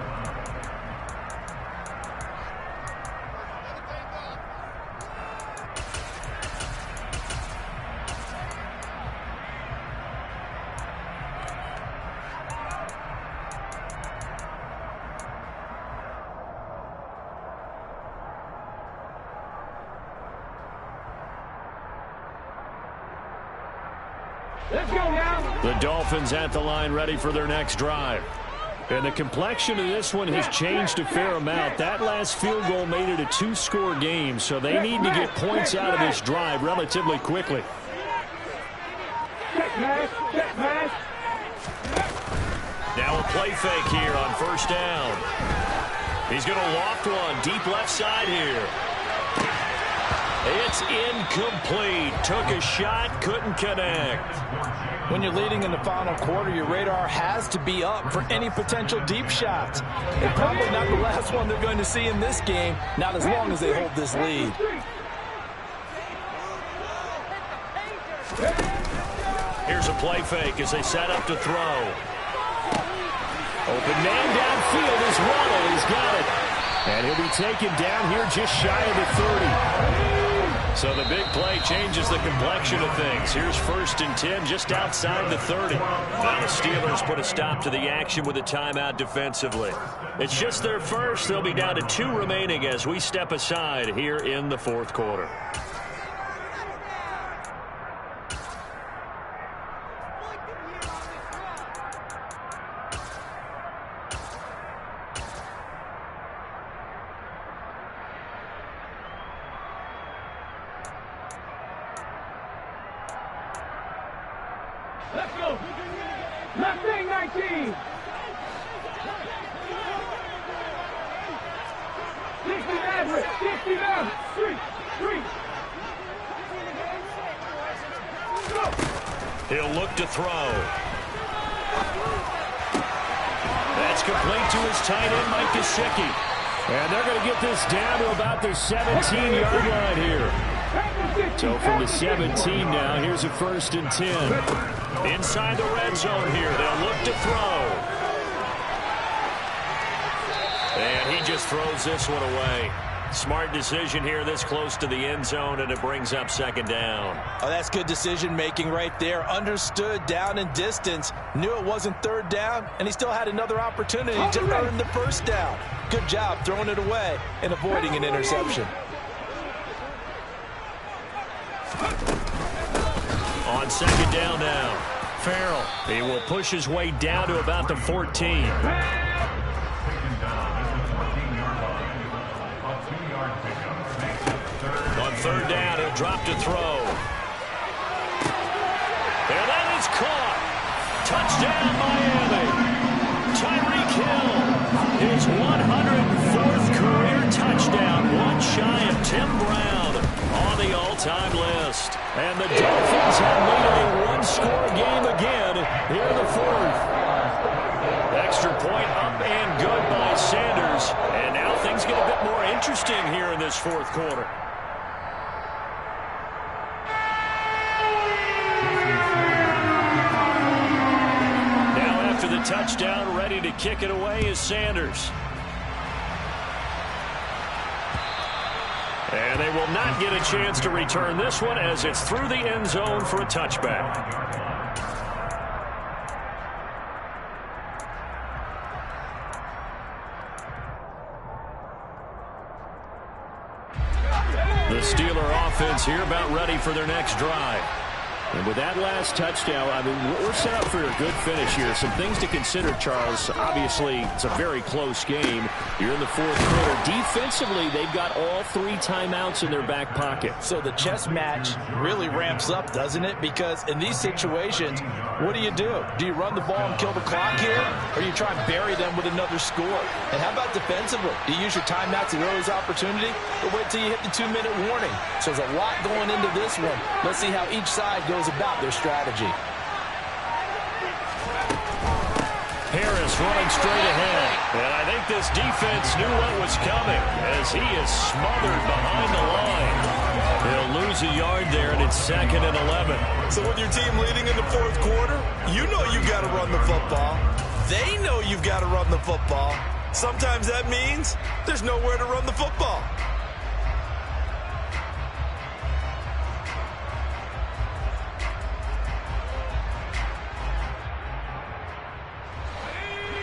Let's go now. The Dolphins at the line ready for their next drive. And the complexion of this one has changed a fair amount. That last field goal made it a 2-score game, so they need to get points out of this drive relatively quickly. Now a play fake here on 1st down. He's going to loft one deep left side here. It's incomplete. Took a shot, couldn't connect. When you're leading in the final quarter, your radar has to be up for any potential deep shots. And probably not the last one they're going to see in this game, not as long as they hold this lead. Here's a play fake as they set up to throw. Open man downfield is Waddle. He's got it. And he'll be taken down here just shy of the 30. So the big play changes the complexion of things. Here's 1st and 10 just outside the 30. Now the Steelers put a stop to the action with a timeout defensively. It's just their first. They'll be down to 2 remaining as we step aside here in the 4th quarter. Let's go. Left wing 19. 60 down. 3. He'll look to throw. That's complete to his tight end, Mike Gesicki. And they're going to get this down to about the 17-yard line here. So from the 17 now, here's a 1st and 10. Inside the red zone here, they'll look to throw. And he just throws this one away. Smart decision here this close to the end zone, and it brings up 2nd down. Oh, that's good decision-making right there. Understood down and distance. Knew it wasn't 3rd down, and he still had another opportunity to earn the 1st down. Good job throwing it away and avoiding an interception. On 2nd down now, Farrell. He will push his way down to about the 14. On 3rd down, he'll drop to throw. And that is caught. Touchdown, Miami. Tyreek Hill, his 104th career touchdown, one shy of Tim Brown on the all-time list. And the Dolphins have made it a one-score game again here in the 4th. Extra point up and good by Sanders. And now things get a bit more interesting here in this 4th quarter. The touchdown, ready to kick it away is Sanders. And they will not get a chance to return this one as it's through the end zone for a touchback. The Steeler offense here about ready for their next drive. And with that last touchdown, I mean, we're set up for a good finish here. Some things to consider, Charles. Obviously, it's a very close game. You're in the 4th quarter. Defensively, they've got all 3 timeouts in their back pocket. So the chess match really ramps up, doesn't it? Because in these situations, what do? Do you run the ball and kill the clock here? Or do you try and bury them with another score? And how about defensively? Do you use your timeouts at earliest opportunity? Or wait till you hit the 2-minute warning? So there's a lot going into this one. Let's see how each side goes about their strategy. Harris running straight ahead. And I think this defense knew what was coming as he is smothered behind the line. He'll lose a yard there, and it's 2nd and 11. So with your team leading in the 4th quarter, you know you've got to run the football. They know you've got to run the football. Sometimes that means there's nowhere to run the football.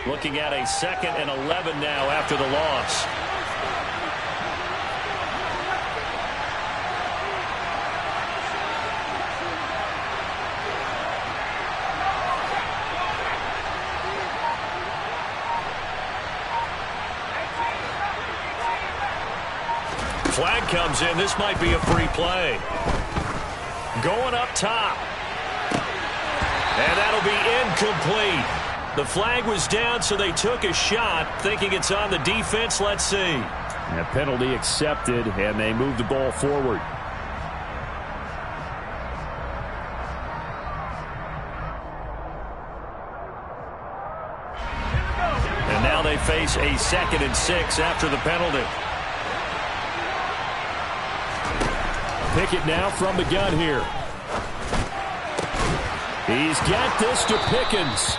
Looking at a 2nd and 11 now after the loss. Flag comes in. This might be a free play. Going up top. And that'll be incomplete. The flag was down, so they took a shot, thinking it's on the defense. Let's see. A penalty accepted, and they move the ball forward. And now they face a 2nd and 6 after the penalty. Pickett now from the gun here. He's got this to Pickens.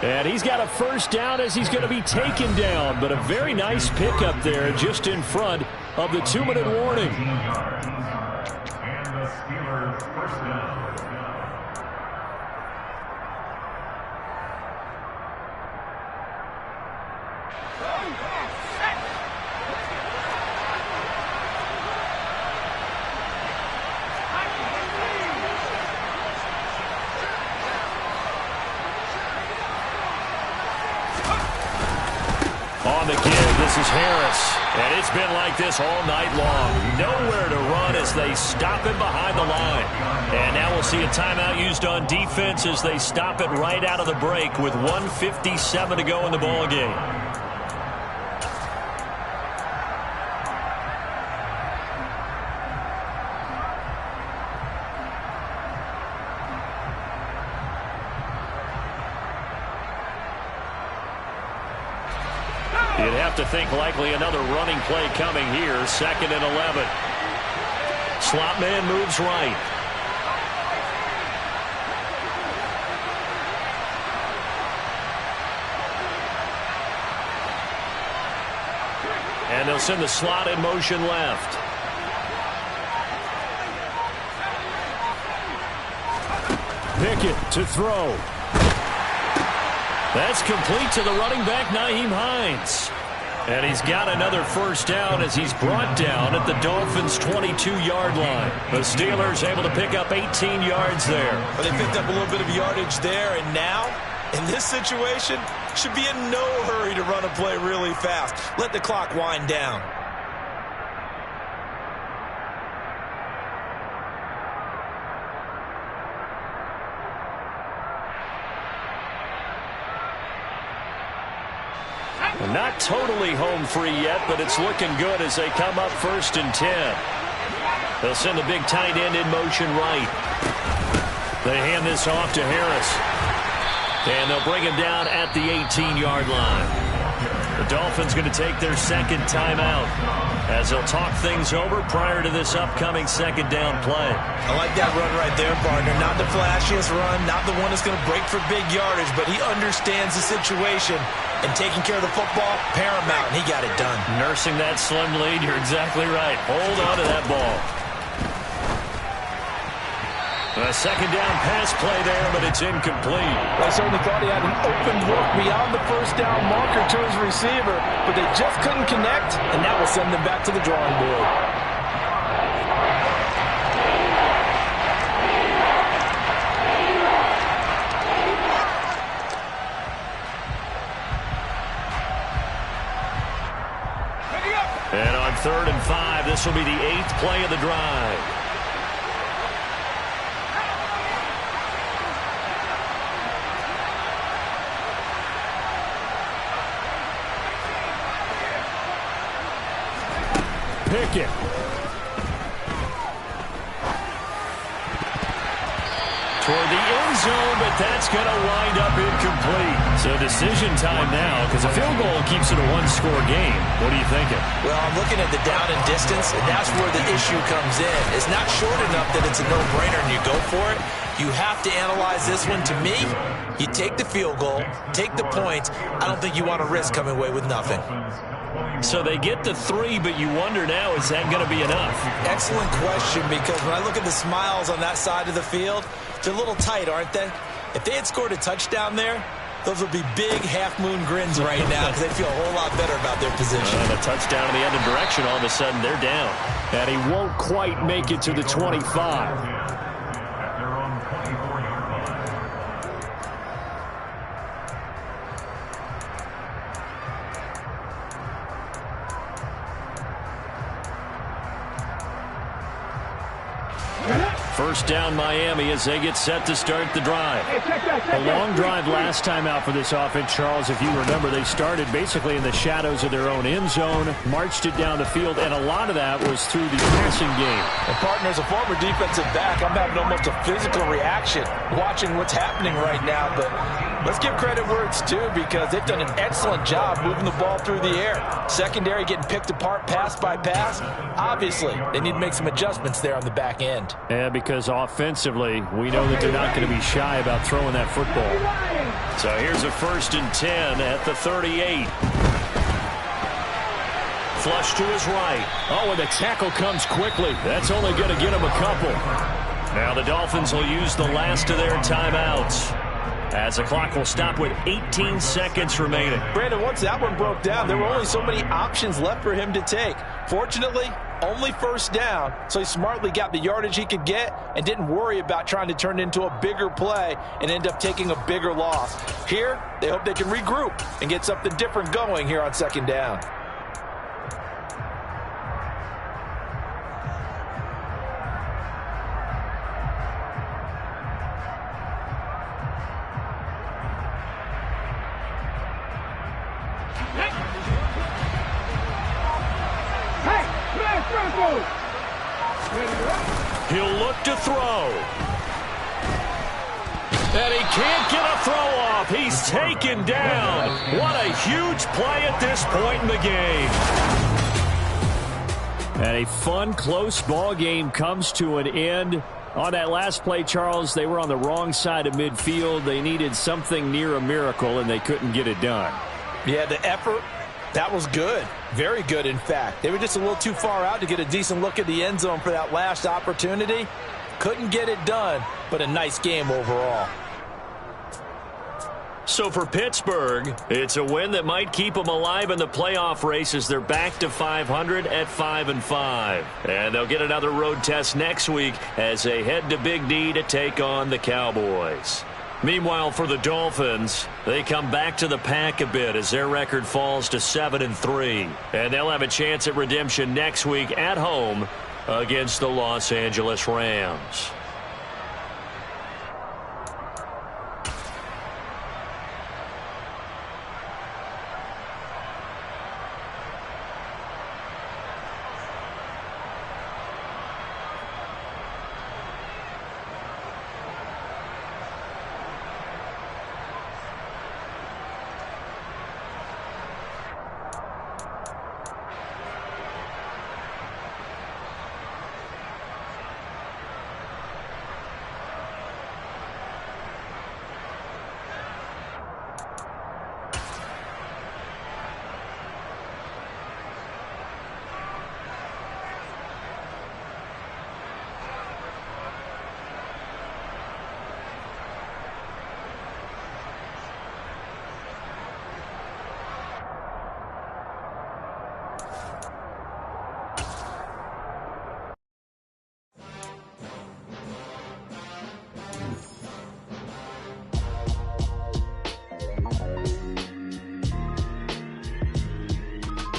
And he's got a 1st down as he's going to be taken down. But a very nice pickup there just in front of the 2-minute warning. And the Steelers' 1st down. On the give, this is Harris. And it's been like this all night long. Nowhere to run as they stop him behind the line. And now we'll see a timeout used on defense as they stop it right out of the break with 1:57 to go in the ballgame. You'd have to think likely another running play coming here. 2nd and 11. Slot man moves right. And they'll send the slot in motion left. Pickett to throw. That's complete to the running back, Nyheim Hines. And he's got another first down as he's brought down at the Dolphins' 22-yard line. The Steelers able to pick up 18 yards there. Well, they picked up a little bit of yardage there, and now, in this situation, should be in no hurry to run a play really fast. Let the clock wind down. Not totally home free yet, but it's looking good as they come up 1st and 10. They'll send the big tight end in motion right. They hand this off to Harris. And they'll bring him down at the 18-yard line. The Dolphins going to take their 2nd timeout as they'll talk things over prior to this upcoming 2nd down play. I like that run right there, partner. Not the flashiest run, not the one that's going to break for big yardage, but he understands the situation. And taking care of the football, paramount, and he got it done. Nursing that slim lead, you're exactly right. Hold on to that ball. A 2nd down pass play there, but it's incomplete. I certainly thought he had an open look beyond the first down marker to his receiver, but they just couldn't connect, and that will send them back to the drawing board. And on 3rd and 5, this will be the 8th play of the drive. Pickett. Toward the end zone, but that's going to wind up incomplete. So decision time now, because a field goal keeps it a one-score game. What are you thinking? Well, I'm looking at the down and distance, and that's where the issue comes in. It's not short enough that it's a no-brainer and you go for it. You have to analyze this one. To me, you take the field goal, take the points. I don't think you want to risk coming away with nothing. So they get the 3, but you wonder now, is that going to be enough? Excellent question, because when I look at the smiles on that side of the field, they're a little tight, aren't they? If they had scored a touchdown there, those would be big half-moon grins right now because they feel a whole lot better about their position. And a touchdown in the other direction, all of a sudden they're down. And he won't quite make it to the 25. First down Miami as they get set to start the drive. A long drive last time out for this offense, Charles. If you remember, they started basically in the shadows of their own end zone, marched it down the field, and a lot of that was through the passing game. And partner, as a former defensive back, I'm having almost a physical reaction watching what's happening right now. But let's give credit where it's due, because they've done an excellent job moving the ball through the air. Secondary getting picked apart pass by pass. Obviously, they need to make some adjustments there on the back end. Yeah, because offensively, we know that they're not going to be shy about throwing that football. So here's a 1st and 10 at the 38. Flush to his right. Oh, and the tackle comes quickly. That's only going to get him a couple. Now the Dolphins will use the last of their timeouts, as the clock will stop with 18 seconds remaining. Brandon, once that one broke down, there were only so many options left for him to take. Fortunately, only first down, so he smartly got the yardage he could get and didn't worry about trying to turn it into a bigger play and end up taking a bigger loss. Here, they hope they can regroup and get something different going here on 2nd down. He'll look to throw. And he can't get a throw off. He's taken down. What a huge play at this point in the game. And a fun, close ball game comes to an end. On that last play, Charles, they were on the wrong side of midfield. They needed something near a miracle, and they couldn't get it done. Yeah, the effort, that was good. Very good, in fact. They were just a little too far out to get a decent look at the end zone for that last opportunity. Couldn't get it done, but a nice game overall. So for Pittsburgh, it's a win that might keep them alive in the playoff race as they're back to 500 at 5-5. And they'll get another road test next week as they head to Big D to take on the Cowboys. Meanwhile, for the Dolphins, they come back to the pack a bit as their record falls to 7-3. And they'll have a chance at redemption next week at home against the Los Angeles Rams.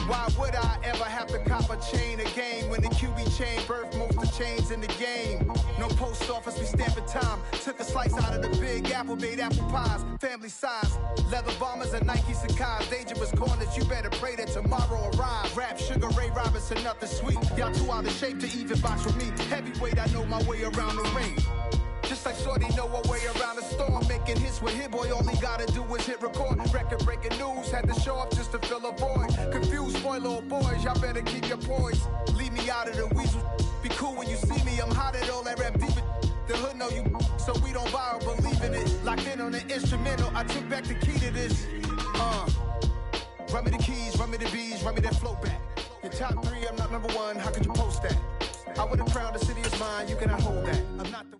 Why would I ever have to cop a chain a game when the QB chain birthed most of chains in the game? No post office, we stamping time. Took a slice out of the big apple, made apple pies, family size. Leather bombers and Nike Sacai's. Dangerous corners, you better pray that tomorrow arrives. Rap, Sugar Ray Robinson, nothing sweet. Y'all too out of shape to even box with me. Heavyweight, I know my way around the ring. Just like Shorty know a way around the storm. Making hits with Hit Boy, all he gotta do is hit record. Record-breaking news, had to show up just to fill a void. Confused boy, little boys, y'all better keep your poise. Leave me out of the weasel. Be cool when you see me, I'm hot at all that rap deep. The hood know you, so we don't buy or believe in it. Locked in on the instrumental, I took back the key to this. Run me the keys, run me the bees, run me that flow back. Your top three, I'm not number one, how could you post that? I would've crowned the city is mine, you cannot hold that. I'm not the...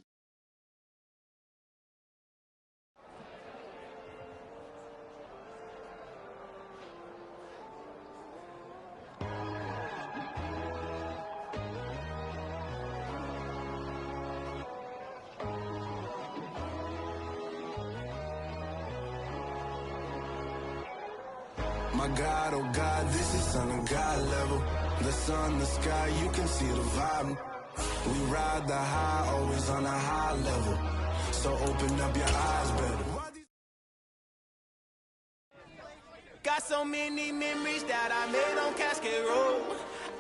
My God, oh God, this is on a God level. The sun, the sky, you can see the vibe. We ride the high, always on a high level. So open up your eyes better. Got so many memories that I made on Cascade Road.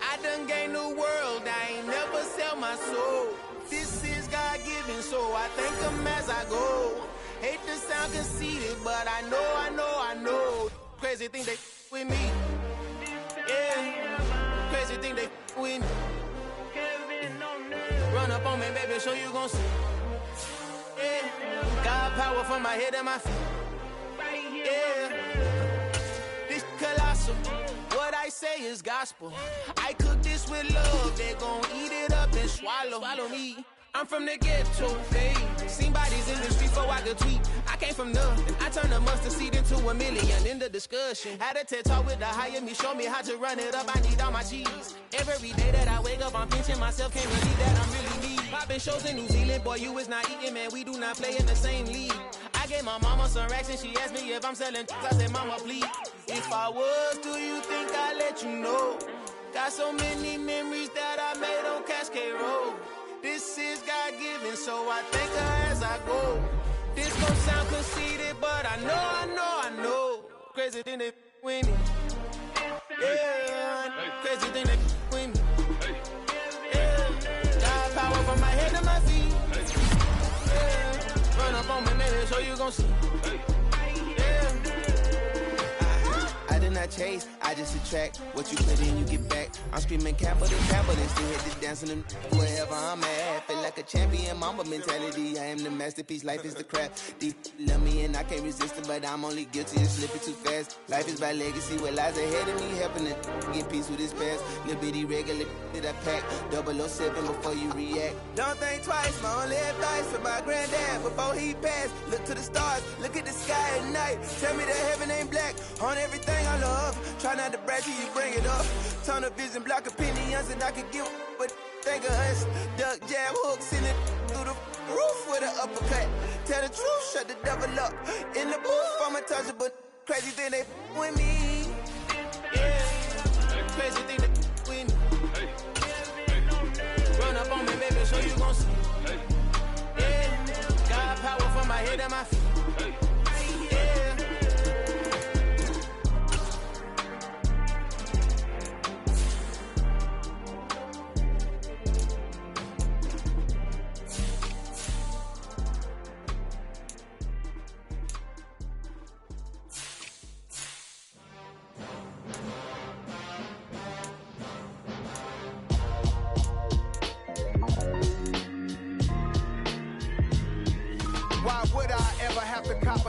I done gained the world, I ain't never sell my soul. This is God-given, so I thank him as I go. Hate to sound conceited, but I know. Crazy thing they with me. Yeah. Crazy thing they with me. Run up on me, baby, show you gon' see. Yeah. God power from my head and my feet. Yeah. This colossal. What I say is gospel. I cook this with love. They gon' eat it up and swallow me. I'm from the ghetto, babe. Seen bodies in the street before I could tweet. I came from nothing. I turned a mustard seed into a million. In the discussion, had a TED talk with the higher me. Show me how to run it up. I need all my cheese. Every day that I wake up, I'm pinching myself. Can't believe that I'm really me. Popping shows in New Zealand, boy, you is not eating, man. We do not play in the same league. I gave my mama some racks and she asked me if I'm selling. I said, mama, please. If I was, do you think I'd let you know? Got so many memories that I made on Cascade Road. This is God-given, so I thank her as I go. This gon' sound conceited, but I know. Crazy thing they with me. Yeah, crazy thing they with me. Yeah, God power from my head to my feet. Yeah, run up on me, baby, so you gon' see. I did not chase, I just attract. What you put in, you get back. I'm screaming capital, capital. Still hit the dance and wherever I'm at. Feel like a champion, mamba mentality. I am the masterpiece, life is the craft. Deep love me and I can't resist it, but I'm only guilty of slipping too fast. Life is by legacy, what lies ahead of me, helping to get peace with this past. Little bitty regular that I pack. 007 before you react. Don't think twice, my only advice for my granddad before he passed. Look to the stars, look at the sky at night. Tell me that heaven ain't black on everything I love. Try not to brag till you bring it up. Tunnel vision, block opinions, and I can get what think of us. Duck jab hooks in it through the roof with an uppercut. Tell the truth, shut the devil up. In the booth, I'm untouchable. Crazy thing they with me. Yeah, crazy thing that